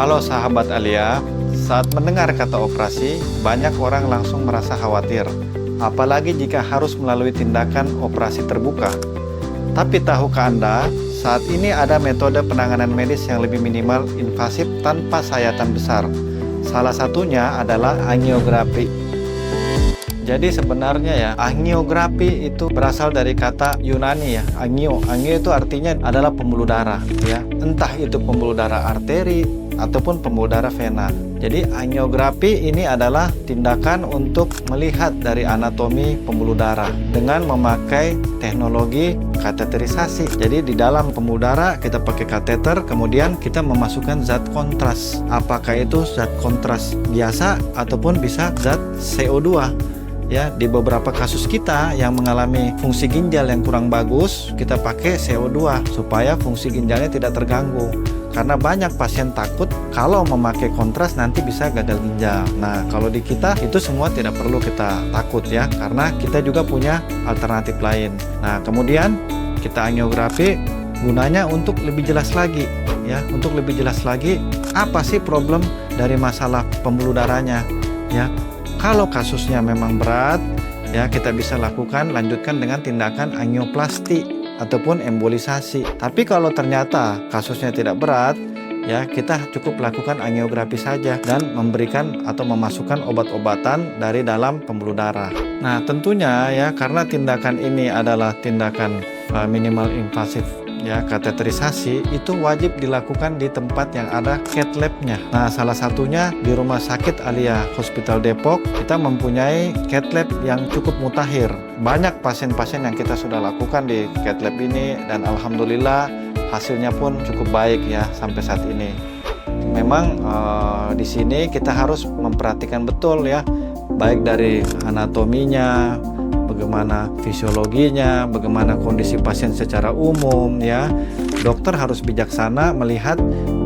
Halo sahabat Alia, saat mendengar kata operasi, banyak orang langsung merasa khawatir, apalagi jika harus melalui tindakan operasi terbuka. Tapi tahukah Anda, saat ini ada metode penanganan medis yang lebih minimal invasif tanpa sayatan besar. Salah satunya adalah angiografi. Jadi sebenarnya ya, angiografi itu berasal dari kata Yunani ya, angio. Angio itu artinya adalah pembuluh darah ya. Entah itu pembuluh darah arteri ataupun pembuluh darah vena. Jadi angiografi ini adalah tindakan untuk melihat dari anatomi pembuluh darah dengan memakai teknologi kateterisasi. Jadi di dalam pembuluh darah kita pakai kateter, kemudian kita memasukkan zat kontras. Apakah itu zat kontras biasa ataupun bisa zat CO2. Ya, di beberapa kasus kita yang mengalami fungsi ginjal yang kurang bagus, kita pakai CO2 supaya fungsi ginjalnya tidak terganggu. Karena banyak pasien takut kalau memakai kontras nanti bisa gagal ginjal. Nah, kalau di kita itu semua tidak perlu kita takut ya, karena kita juga punya alternatif lain. Nah, kemudian kita angiografi gunanya untuk lebih jelas lagi ya, untuk lebih jelas lagi apa sih problem dari masalah pembuluh darahnya ya. Kalau kasusnya memang berat, ya kita bisa lanjutkan dengan tindakan angioplasti ataupun embolisasi. Tapi kalau ternyata kasusnya tidak berat, ya kita cukup lakukan angiografi saja dan memberikan atau memasukkan obat-obatan dari dalam pembuluh darah. Nah, tentunya ya karena tindakan ini adalah tindakan minimal invasif ya, kateterisasi itu wajib dilakukan di tempat yang ada cath lab-nya. Nah, salah satunya di Rumah Sakit Alia Hospital Depok, kita mempunyai cath lab yang cukup mutakhir. Banyak pasien-pasien yang kita sudah lakukan di cath lab ini dan alhamdulillah hasilnya pun cukup baik ya sampai saat ini. Memang di sini kita harus memperhatikan betul ya, baik dari anatominya, bagaimana fisiologinya, bagaimana kondisi pasien secara umum ya. Dokter harus bijaksana melihat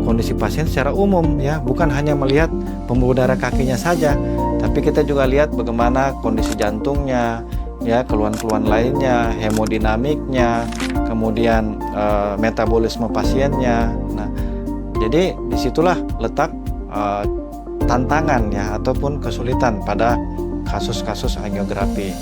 kondisi pasien secara umum ya, bukan hanya melihat pembuluh darah kakinya saja, tapi kita juga lihat bagaimana kondisi jantungnya ya, keluhan-keluhan lainnya, hemodinamiknya, kemudian metabolisme pasiennya. Nah, jadi disitulah letak tantangan ya ataupun kesulitan pada kasus-kasus angiografi.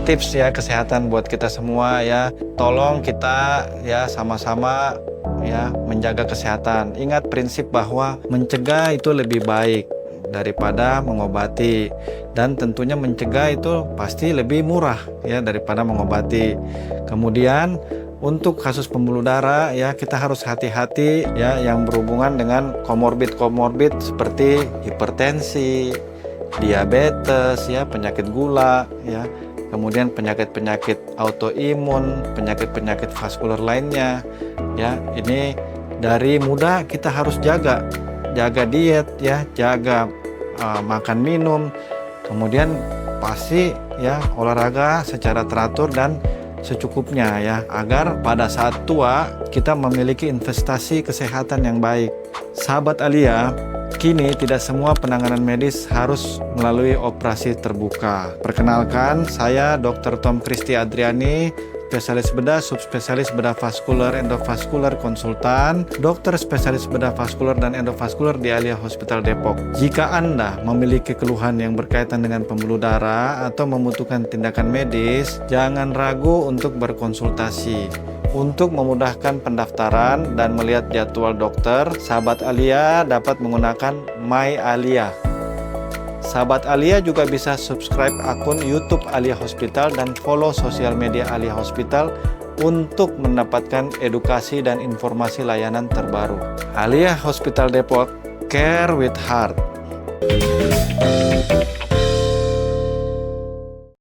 Tips ya kesehatan buat kita semua ya, tolong kita ya sama-sama ya menjaga kesehatan. Ingat prinsip bahwa mencegah itu lebih baik daripada mengobati, dan tentunya mencegah itu pasti lebih murah ya daripada mengobati. Kemudian untuk kasus pembuluh darah ya kita harus hati-hati ya yang berhubungan dengan komorbid seperti hipertensi, diabetes ya, penyakit gula ya, kemudian penyakit-penyakit autoimun, penyakit-penyakit vaskular lainnya ya. Ini dari muda kita harus jaga diet ya, jaga makan minum, kemudian pasti ya olahraga secara teratur dan secukupnya ya, agar pada saat tua kita memiliki investasi kesehatan yang baik. Sahabat Alia, kini tidak semua penanganan medis harus melalui operasi terbuka. Perkenalkan, saya Dr. Tom Christy Adriani, spesialis bedah, subspesialis bedah vaskular, endovaskular, konsultan, dokter spesialis bedah vaskular dan endovaskular di Alia Hospital Depok. Jika Anda memiliki keluhan yang berkaitan dengan pembuluh darah atau membutuhkan tindakan medis, jangan ragu untuk berkonsultasi. Untuk memudahkan pendaftaran dan melihat jadwal dokter, sahabat Alia dapat menggunakan My Alia. Sahabat Alia juga bisa subscribe akun YouTube Alia Hospital dan follow sosial media Alia Hospital untuk mendapatkan edukasi dan informasi layanan terbaru. Alia Hospital Depok, Care with Heart.